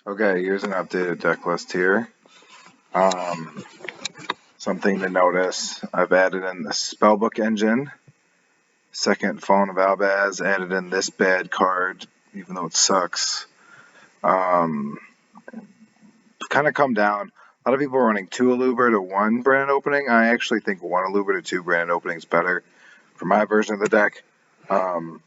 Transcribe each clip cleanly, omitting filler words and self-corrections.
Okay, here's an updated deck list here. Um, Something to notice, I've added in the Spellbook engine, second Fallen of Albaz, added in this bad card, even though it sucks. Kind of come down. A lot of people are running 2 Aluber to 1 branded opening. I actually think 1 Aluber to 2 branded opening is better for my version of the deck. Um,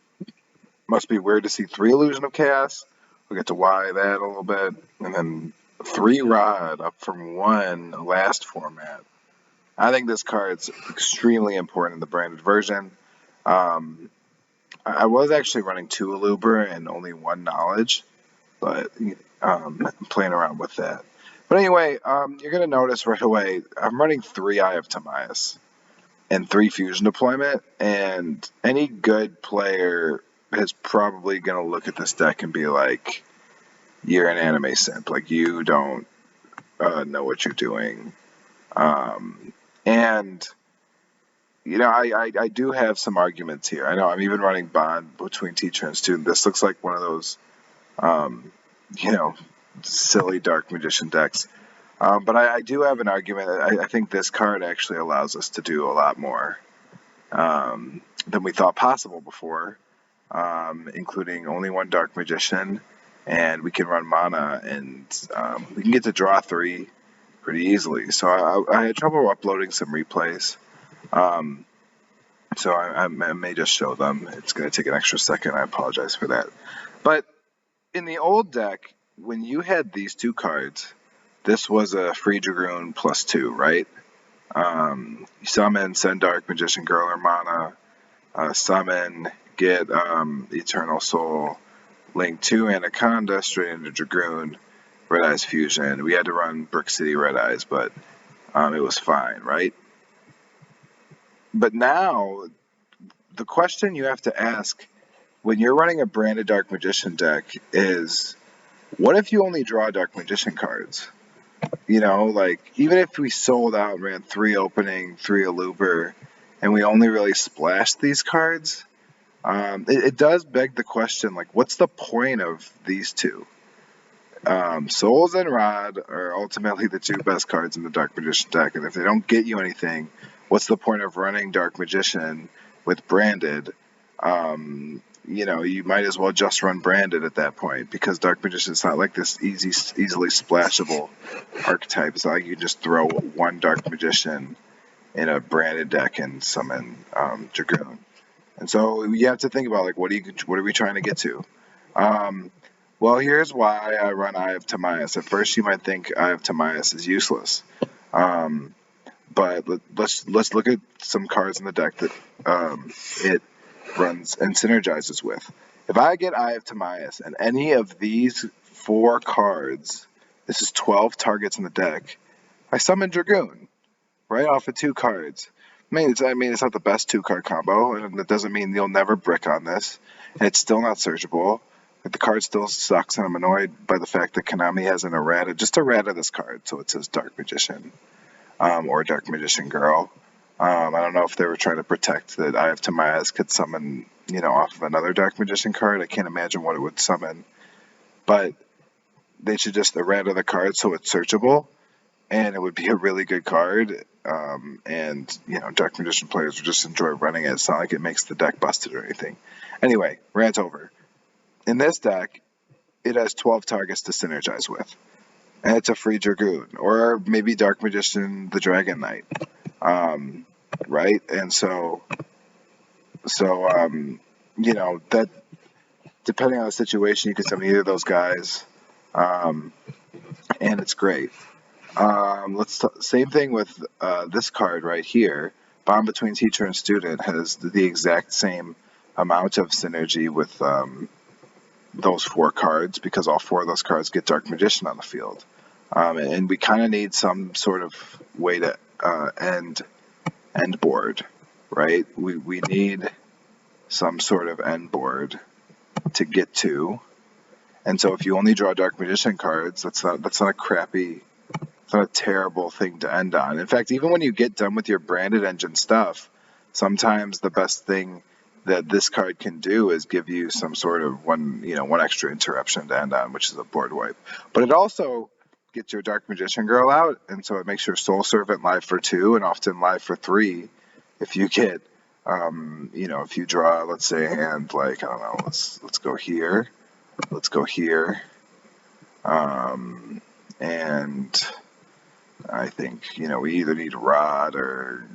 Must be weird to see 3 Illusion of Chaos. We'll get to why that a little bit. And then 3 Rod up from 1 last format. I think this card's extremely important in the branded version. I was actually running 2 Aluber and only 1 Knowledge, but I'm playing around with that. But anyway, you're going to notice right away, I'm running 3 Eye of Timeaus and 3 Fusion Deployment, and any good player is probably going to look at this deck and be like, you're an anime simp. Like, you don't know what you're doing. And I do have some arguments here. I know I'm even running bond between teacher and student. This looks like one of those, um, you know, silly dark magician decks. But I do have an argument. I think this card actually allows us to do a lot more than we thought possible before, including only 1 dark magician, and we can run mana, and we can get to draw 3 pretty easily. So I had trouble uploading some replays. So I may just show them. It's going to take an extra second. I apologize for that. But in the old deck, when you had these 2 cards, this was a free Dragoon +2, right? You summon, send Dark Magician Girl or mana, summon, get Eternal Soul, link 2 Anaconda straight into Dragoon, Red Eyes Fusion. We had to run Brick City Red Eyes, but it was fine, right? But now, the question you have to ask when you're running a branded Dark Magician deck is, what if you only draw Dark Magician cards? Like, even if we sold out and ran 3 opening, 3 Aluber, and we only really splashed these cards, it does beg the question, like, what's the point of these 2? Souls and Rod are ultimately the 2 best cards in the Dark Magician deck, and if they don't get you anything, what's the point of running Dark Magician with Branded? You might as well just run Branded at that point, because Dark Magician is not like this easily splashable archetype. It's not like you can just throw 1 Dark Magician in a Branded deck and summon Dragoon. And so you have to think about, like, what are we trying to get to? Well, here's why I run Eye of Timeaus. At first, you might think Eye of Timeaus is useless, but let's look at some cards in the deck that it runs and synergizes with. If I get Eye of Timeaus and any of these 4 cards, this is 12 targets in the deck, I summon Dragoon right off of 2 cards. It's not the best 2-card combo, and that doesn't mean you'll never brick on this, and it's still not searchable. The card still sucks, and I'm annoyed by the fact that Konami has an errata, just errata this card, so it says Dark Magician, or Dark Magician Girl. I don't know if they were trying to protect that Eye of Timeaus could summon, off of another Dark Magician card. I can't imagine what it would summon, but they should just errata the card so it's searchable, and it would be a really good card. Dark Magician players would just enjoy running it. It's not like it makes the deck busted or anything. Anyway, rant over. In this deck, it has 12 targets to synergize with, and it's a free Dragoon, or maybe Dark Magician the Dragon Knight, right? And so that, depending on the situation, you can summon either of those guys, and it's great. Same thing with this card right here. Bond Between Teacher and Student has the exact same amount of synergy with those 4 cards, because all 4 of those cards get Dark Magician on the field. And we kind of need some sort of way to end board, right? We need some sort of end board to get to. And so if you only draw Dark Magician cards, that's not a terrible thing to end on. In fact, even when you get done with your branded engine stuff, sometimes the best thing that this card can do is give you some sort of one extra interruption to end on, which is a board wipe. But it also gets your Dark Magician Girl out, and so it makes your Soul Servant live for 2 and often live for 3 if you get, if you draw, let's say, a hand like, I don't know, let's go here, and I think, we either need Rod or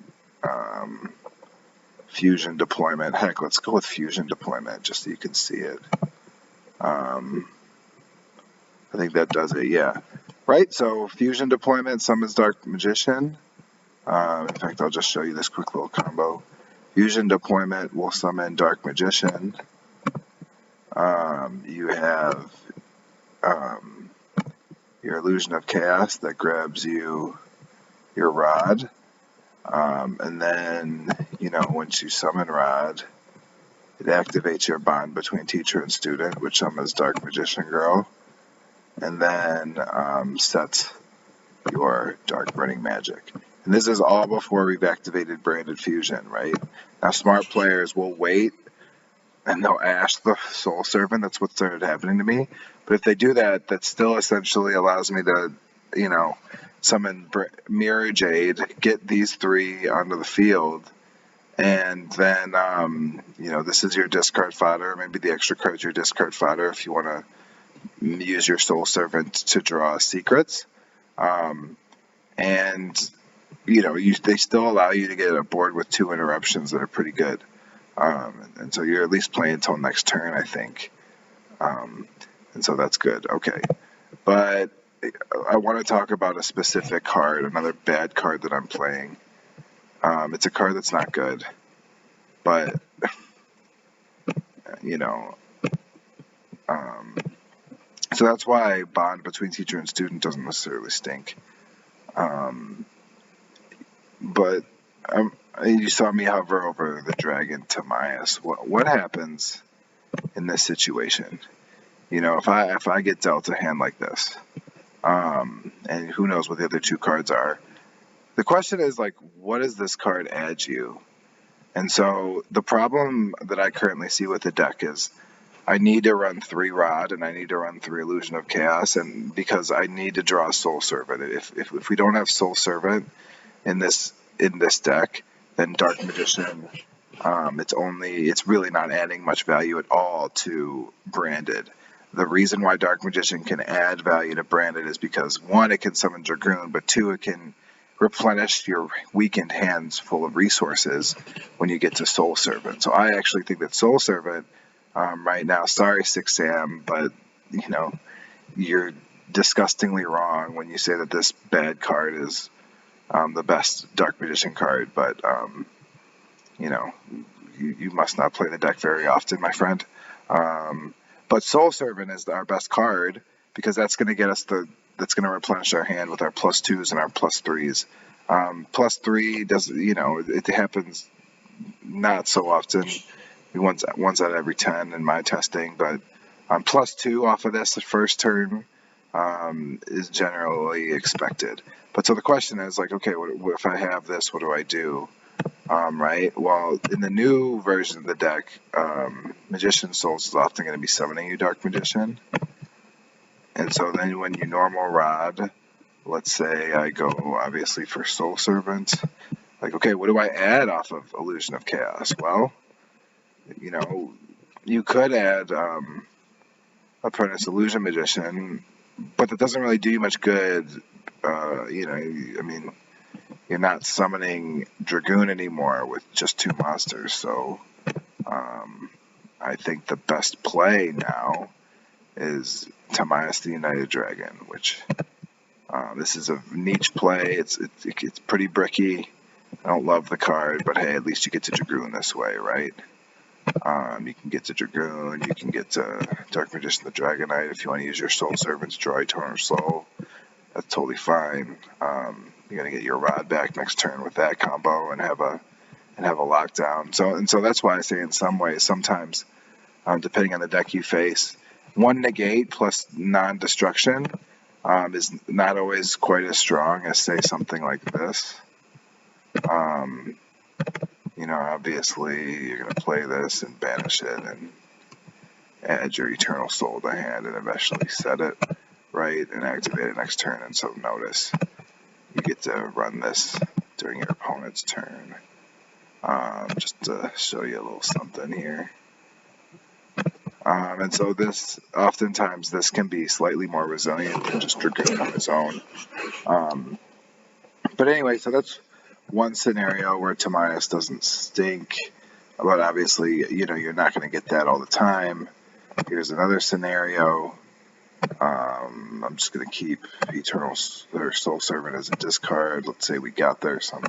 Fusion Deployment. Heck, let's go with Fusion Deployment just so you can see it. I think that does it, yeah. Right, so Fusion Deployment summons Dark Magician. In fact, I'll just show you this quick little combo. Fusion Deployment will summon Dark Magician. You have your Illusion of Chaos that grabs you your Rod. And then, once you summon Rod, it activates your bond between teacher and student, which summons Dark Magician Girl, and then sets your Dark Burning Magic. And this is all before we've activated Branded Fusion, right? Now, smart players will wait, and they'll ash the Soul Servant. That's what started happening to me. But if they do that, that still essentially allows me to, summon Mirror Jade, get these 3 onto the field, and then, this is your discard fodder. Maybe the extra card is your discard fodder if you want to use your Soul Servant to draw secrets. And, they still allow you to get a board with 2 interruptions that are pretty good. And so you're at least playing until next turn, I think. And so that's good. Okay. But I want to talk about a specific card, another bad card that I'm playing. It's a card that's not good, but, so that's why bond between teacher and student doesn't necessarily stink. But you saw me hover over the dragon Timeaus. What happens in this situation? If I get dealt a hand like this, and who knows what the other 2 cards are, the question is, like, what does this card add you? And so the problem that I currently see with the deck is I need to run 3 Rod and I need to run 3 Illusion of Chaos, and because I need to draw Soul Servant. If we don't have Soul Servant in this deck, then Dark Magician, it's really not adding much value at all to Branded. The reason why Dark Magician can add value to Branded is because 1, it can summon Dragoon, but 2, it can replenish your weakened hands full of resources when you get to Soul Servant. So I actually think that Soul Servant right now, sorry 6 Sam, but you're disgustingly wrong when you say that this bad card is the best Dark Magician card, but you must not play the deck very often, my friend. But Soul Servant is our best card because that's going to get us that's going to replenish our hand with our +2s and our +3s. +3 does, it happens not so often. Once out of every 10 in my testing, but +2 off of this the first turn is generally expected. But so the question is, like, okay, what if I have this? What do I do? Right? Well, in the new version of the deck, Magician Souls is often going to be summoning you Dark Magician. And so then when you normal Rod, let's say I go obviously for Soul Servant, like, okay, what do I add off of Illusion of Chaos? Well, you could add Apprentice Illusion Magician, but that doesn't really do you much good. You're not summoning Dragoon anymore with just 2 monsters, so I think the best play now is Timeaus the United Dragon, which this is a niche play. It's pretty bricky. I don't love the card, but hey, at least you get to Dragoon this way, right? You can get to Dragoon, you can get to Dark Magician the Dragon Knight if you want to use your Soul Servant's draw Eternal Soul. That's totally fine. You're gonna get your Rod back next turn with that combo and have a lockdown. So that's why I say in some ways, sometimes depending on the deck you face, 1 negate plus non-destruction is not always quite as strong as, say, something like this. You know, obviously you're going to play this and banish it and add your Eternal Soul to hand and eventually set it right and activate it next turn. And so notice you get to run this during your opponent's turn. Just to show you a little something here. And so this, oftentimes this can be slightly more resilient than just Dragoon on its own. But anyway, so that's one scenario where Timeaus doesn't stink, but obviously, you know, you're not going to get that all the time. Here's another scenario. I'm just going to keep Eternal or Soul Servant as a discard. Let's say we got there some,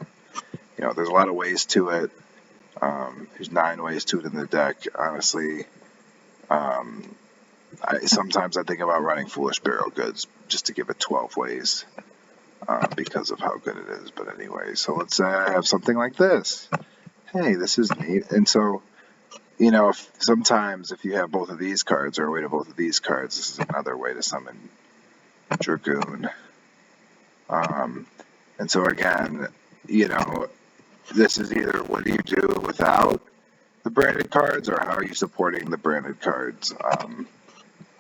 you know, there's a lot of ways to it. There's 9 ways to it in the deck, honestly. Sometimes I think about running Foolish Burial Goods just to give it 12 ways because of how good it is. But anyway, so let's say I have something like this. Hey, this is neat. And so, you know, sometimes if you have both of these cards or a way to both of these cards, this is another way to summon Dragoon. And so again, you know, this is either what do you do without the branded cards or how are you supporting the branded cards?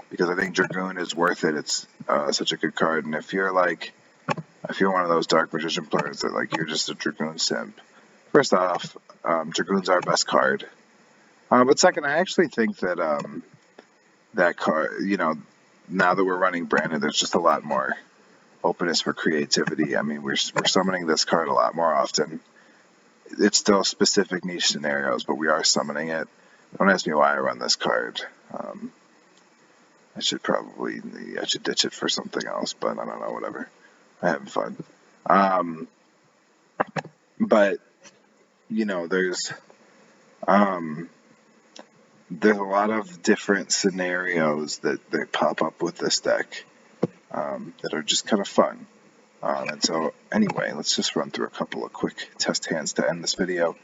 Because I think Dragoon is worth it. It's such a good card. And if you're one of those Dark Magician players that like you're just a Dragoon simp, first off, Dragoon's our best card. But second, I actually think that that card, you know, now that we're running branded, there's just a lot more openness for creativity. I mean, we're summoning this card a lot more often. It's still specific niche scenarios, but we are summoning it. Don't ask me why I run this card. I should ditch it for something else, but I don't know, whatever. I'm having fun. But, you know, there's a lot of different scenarios that they pop up with this deck that are just kind of fun. And so, anyway, let's just run through a couple of quick test hands to end this video.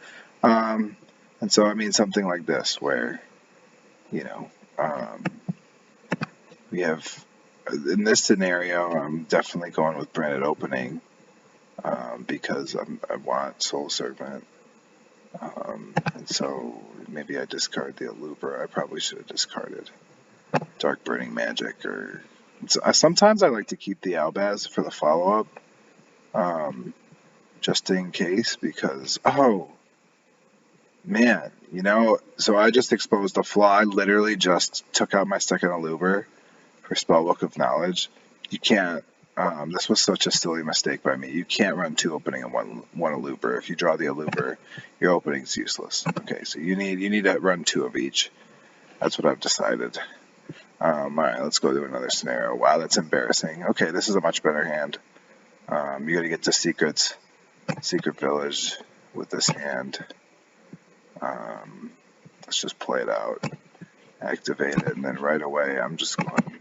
And so, I mean, something like this, where, you know, we have, in this scenario, I'm definitely going with branded opening because I want Soul Servant. And so, maybe I discard the Aluber. I probably should have discarded Dark Burning Magic or... Sometimes I like to keep the Albaz for the follow-up, just in case, because, oh, man, you know, so I just exposed a flaw. I literally just took out my second Aluber for Spellbook of Knowledge. You can't, this was such a silly mistake by me. You can't run 2 opening and one Aluber. If you draw the Aluber, your opening's useless. Okay, so you need to run 2 of each. That's what I've decided. Alright, let's go to another scenario. Wow, that's embarrassing. Okay, this is a much better hand. You gotta get to Secret Village with this hand. Let's just play it out. Activate it, and then right away I'm just going,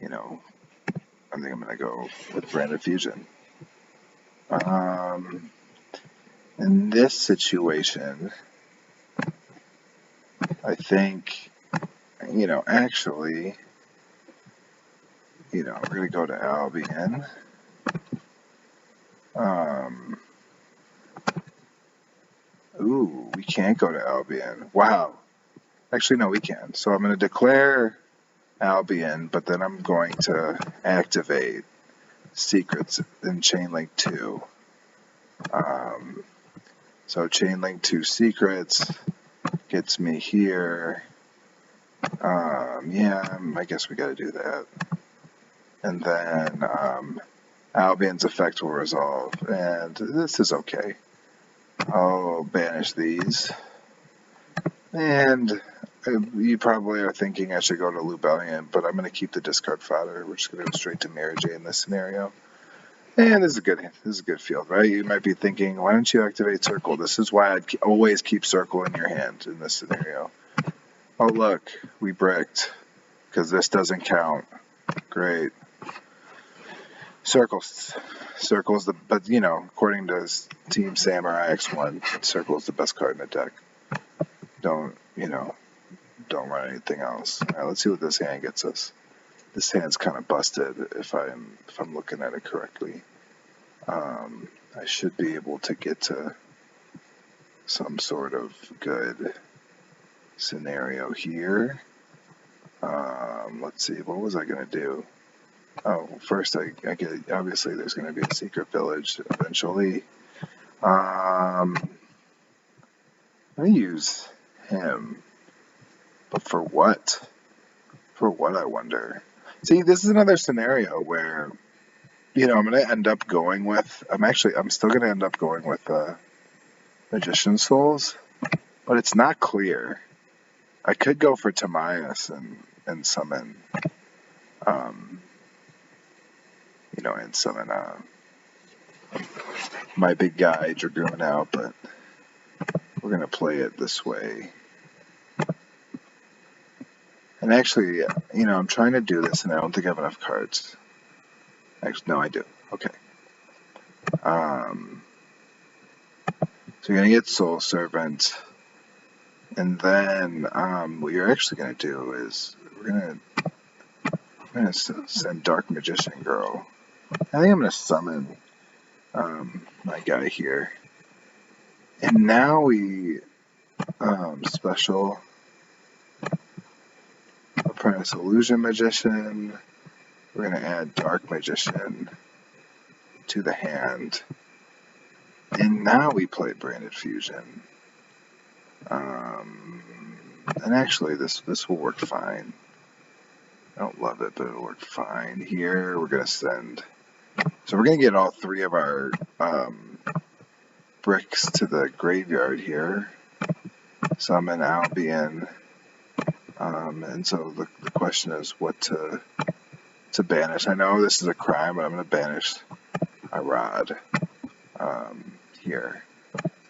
you know, I think I'm gonna go with Branded Fusion. In this situation, I think, you know, actually, you know, we're going to go to Albion. Ooh, we can't go to Albion. Wow. Actually, no, we can. So I'm going to declare Albion, but then I'm going to activate Secrets in Chainlink 2. So Chainlink 2 Secrets gets me here. Yeah, I guess we got to do that. And then Albion's effect will resolve, and this is okay. I'll banish these. And you probably are thinking I should go to Lubellion, but I'm going to keep the discard fodder. We're just going to go straight to Mary J in this scenario. And this is a good field, right? You might be thinking, why don't you activate Circle? This is why I'd always keep Circle in your hand in this scenario. Oh, look, we bricked, because this doesn't count. Great. Circle's but you know, according to Team Samurai X1, Circle's the best card in the deck. Don't run anything else. All right, let's see what this hand gets us. This hand's kind of busted if I'm looking at it correctly. I should be able to get to some sort of good scenario here. Let's see, what was I going to do? Oh, first I get, obviously there's going to be a secret village eventually. I'm going to use him, but for what? For what, I wonder? See, this is another scenario where, I'm going to end up going with, I'm still going to end up going with Magician Souls, but it's not clear. I could go for Timeaus and summon, and summon my big guy Dragoon out, but we're going to play it this way. And actually, I'm trying to do this, and I don't think I have enough cards. Actually, no, I do. Okay. So you're going to get Soul Servant, and then what you're actually going to do is we're going to send Dark Magician Girl. I think I'm going to summon my guy here. And now we special Apprentice Illusion Magician. We're going to add Dark Magician to the hand. And now we play Branded Fusion. And actually, this will work fine. I don't love it, but it'll work fine. Here, we're going to send... So we're going to get all three of our bricks to the graveyard here. Summon Albion. And so the question is what to banish. I know this is a crime, but I'm going to banish a rod here.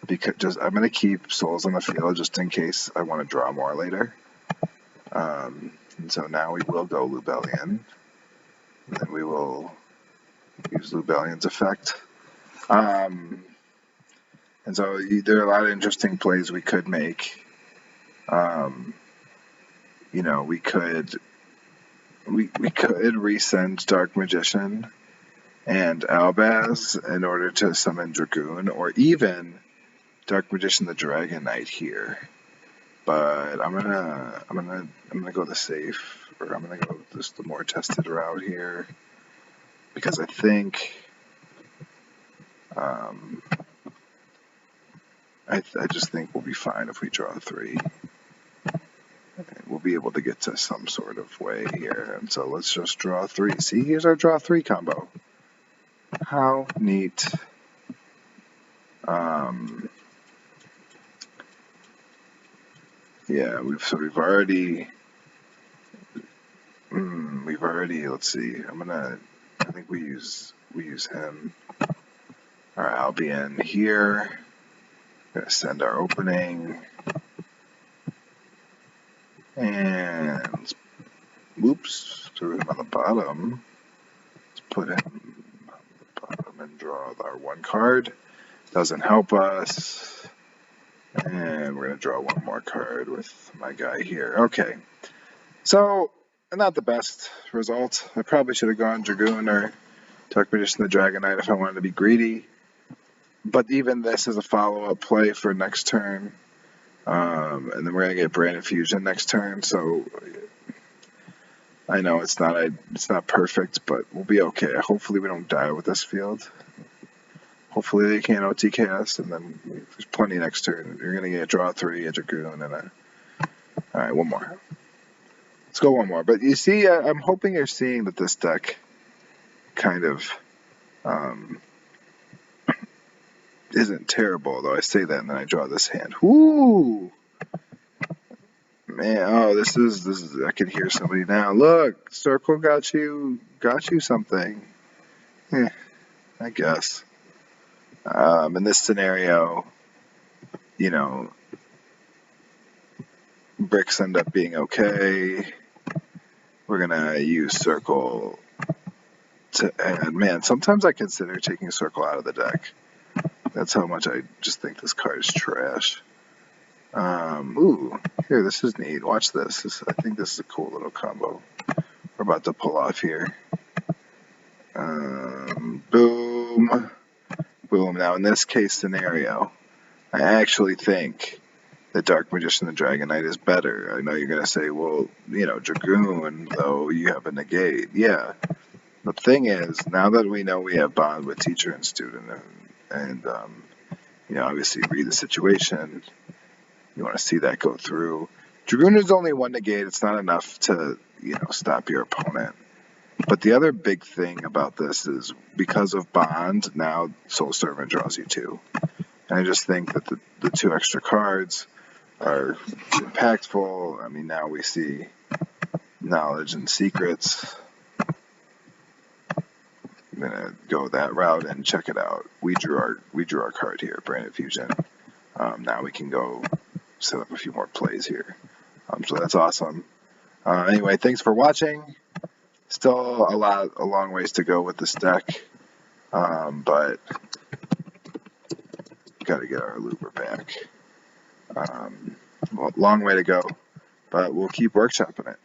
Because I'm going to keep souls on the field just in case I want to draw more later. And so now we will go Lubellion. And then we will use Lubellion's effect. And so there are a lot of interesting plays we could make. We could resend Dark Magician and Albaz in order to summon Dragoon, or even Dark Magician the Dragon Knight here. But I'm gonna go the safe, or I'm gonna go just the more tested route here, because I think I just think we'll be fine if we draw 3. We'll be able to get to some sort of way here. And so let's just draw 3. See, here's our draw 3 combo. How neat. Yeah, we've already, let's see, I think we use him. Our Albion here. We're gonna send our opening. And, oops, threw him on the bottom. Let's put him on the bottom and draw our 1 card. Doesn't help us. And we're going to draw 1 more card with my guy here. Okay. So, not the best result. I probably should have gone Dragoon or Dark Magician the Dragon Knight if I wanted to be greedy. But even this is a follow-up play for next turn. And then we're going to get Branded Fusion next turn. So, I know it's not perfect, but we'll be okay. Hopefully we don't die with this field. Hopefully they can't OTK us, and then there's plenty next turn. You're going to get draw 3, a Dragoon, and a... Alright, 1 more. Let's go 1 more. But you see, I'm hoping you're seeing that this deck kind of isn't terrible, though I say that and then I draw this hand. Whoo! Man, oh, this is, I can hear somebody now. Look, Circle got you something. I guess. In this scenario, bricks end up being okay. We're gonna use Circle to add. Man, sometimes I consider taking Circle out of the deck. That's how much I just think this card is trash. Ooh, here, this is neat. Watch this. I think this is a cool little combo we're about to pull off here. Boom. Boom. Now, in this case scenario, I I actually think that Dark Magician and Dragon Knight is better. I know you're going to say, well, Dragoon, though, you have a negate. Yeah. The thing is, now that we know we have bond with teacher and student, and obviously read the situation, you want to see that go through. Dragoon is only one negate. It's not enough to, stop your opponent. But the other big thing about this is because of bond, now Soul Servant draws you 2. And I just think that the 2 extra cards are impactful. I mean, now we see knowledge and secrets. I'm gonna go that route and check it out. We drew our card here, Branded Fusion. Now we can go set up a few more plays here. So that's awesome. Anyway, thanks for watching. Still a long ways to go with this deck, but got to get our looper back. Long way to go, but we'll keep workshopping it.